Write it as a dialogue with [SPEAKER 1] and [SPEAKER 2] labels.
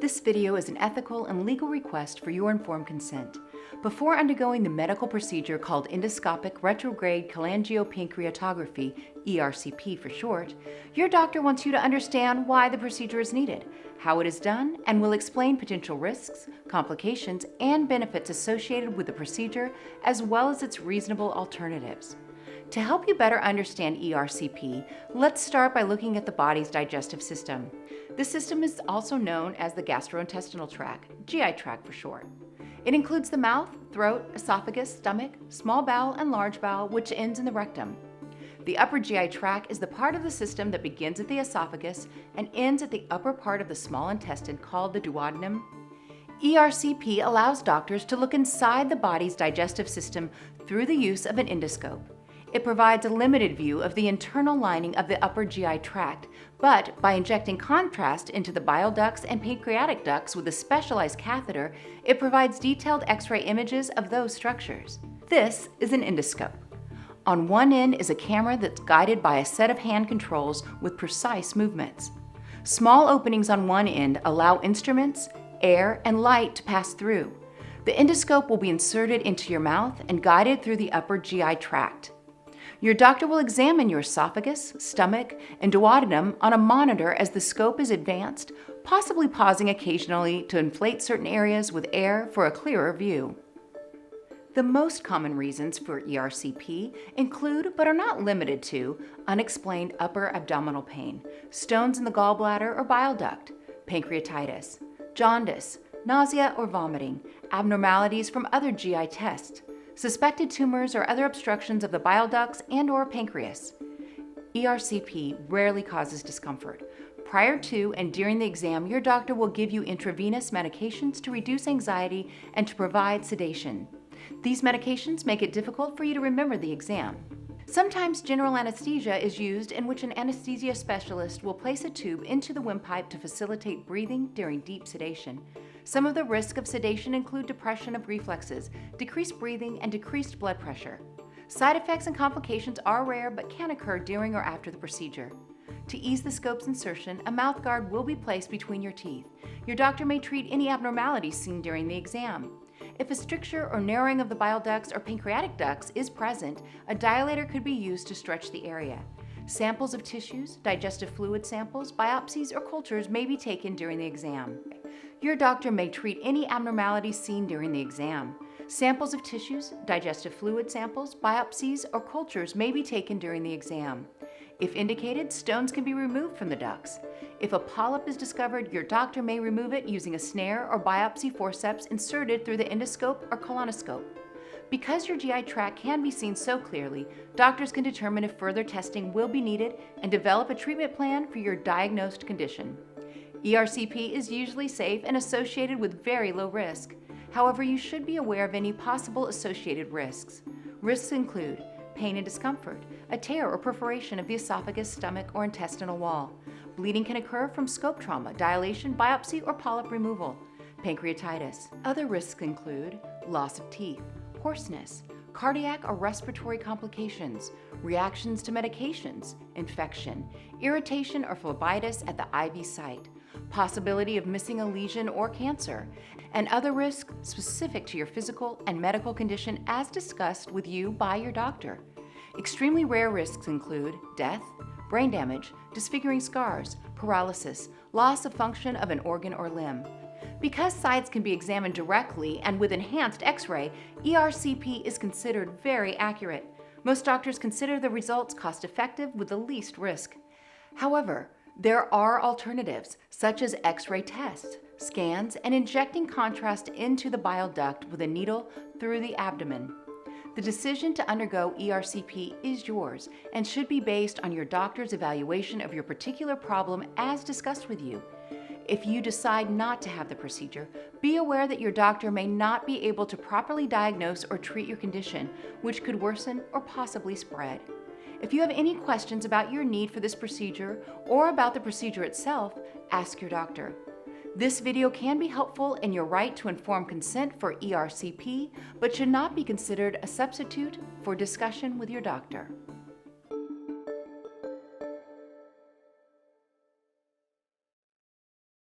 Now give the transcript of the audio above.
[SPEAKER 1] This video is an ethical and legal request for your informed consent. Before undergoing the medical procedure called endoscopic retrograde cholangiopancreatography, ERCP for short, your doctor wants you to understand why the procedure is needed, how it is done, and will explain potential risks, complications, and benefits associated with the procedure, as well as its reasonable alternatives. To help you better understand ERCP, let's start by looking at the body's digestive system. This system is also known as the gastrointestinal tract, GI tract for short. It includes the mouth, throat, esophagus, stomach, small bowel, and large bowel, which ends in the rectum. The upper GI tract is the part of the system that begins at the esophagus and ends at the upper part of the small intestine called the duodenum. ERCP allows doctors to look inside the body's digestive system through the use of an endoscope. It provides a limited view of the internal lining of the upper GI tract, but by injecting contrast into the bile ducts and pancreatic ducts with a specialized catheter, it provides detailed X-ray images of those structures. This is an endoscope. On one end is a camera that's guided by a set of hand controls with precise movements. Small openings on one end allow instruments, air, and light to pass through. The endoscope will be inserted into your mouth and guided through the upper GI tract. Your doctor will examine your esophagus, stomach, and duodenum on a monitor as the scope is advanced, possibly pausing occasionally to inflate certain areas with air for a clearer view. The most common reasons for ERCP include, but are not limited to, unexplained upper abdominal pain, stones in the gallbladder or bile duct, pancreatitis, jaundice, nausea or vomiting, abnormalities from other GI tests, suspected tumors or other obstructions of the bile ducts and/or pancreas. ERCP rarely causes discomfort. Prior to and during the exam, your doctor will give you intravenous medications to reduce anxiety and to provide sedation. These medications make it difficult for you to remember the exam. Sometimes general anesthesia is used, in which an anesthesia specialist will place a tube into the windpipe to facilitate breathing during deep sedation. Some of the risks of sedation include depression of reflexes, decreased breathing, and decreased blood pressure. Side effects and complications are rare but can occur during or after the procedure. To ease the scope's insertion, a mouth guard will be placed between your teeth. Your doctor may treat any abnormalities seen during the exam. If a stricture or narrowing of the bile ducts or pancreatic ducts is present, a dilator could be used to stretch the area. Samples of tissues, digestive fluid samples, biopsies, or cultures may be taken during the exam. Your doctor may treat any abnormalities seen during the exam. Samples of tissues, digestive fluid samples, biopsies, or cultures may be taken during the exam. If indicated, stones can be removed from the ducts. If a polyp is discovered, your doctor may remove it using a snare or biopsy forceps inserted through the endoscope or colonoscope. Because your GI tract can be seen so clearly, doctors can determine if further testing will be needed and develop a treatment plan for your diagnosed condition. ERCP is usually safe and associated with very low risk. However, you should be aware of any possible associated risks. Risks include pain and discomfort, a tear or perforation of the esophagus, stomach, or intestinal wall. Bleeding can occur from scope trauma, dilation, biopsy, or polyp removal. Pancreatitis. Other risks include loss of teeth, hoarseness, cardiac or respiratory complications, reactions to medications, infection, irritation or phlebitis at the IV site, possibility of missing a lesion or cancer, and other risks specific to your physical and medical condition as discussed with you by your doctor. Extremely rare risks include death, brain damage, disfiguring scars, paralysis, loss of function of an organ or limb. Because sites can be examined directly and with enhanced X-ray, ERCP is considered very accurate. Most doctors consider the results cost-effective with the least risk. However, there are alternatives, such as X-ray tests, scans, and injecting contrast into the bile duct with a needle through the abdomen. The decision to undergo ERCP is yours and should be based on your doctor's evaluation of your particular problem as discussed with you. If you decide not to have the procedure, be aware that your doctor may not be able to properly diagnose or treat your condition, which could worsen or possibly spread. If you have any questions about your need for this procedure or about the procedure itself, ask your doctor. This video can be helpful in your right to informed consent for ERCP, but should not be considered a substitute for discussion with your doctor.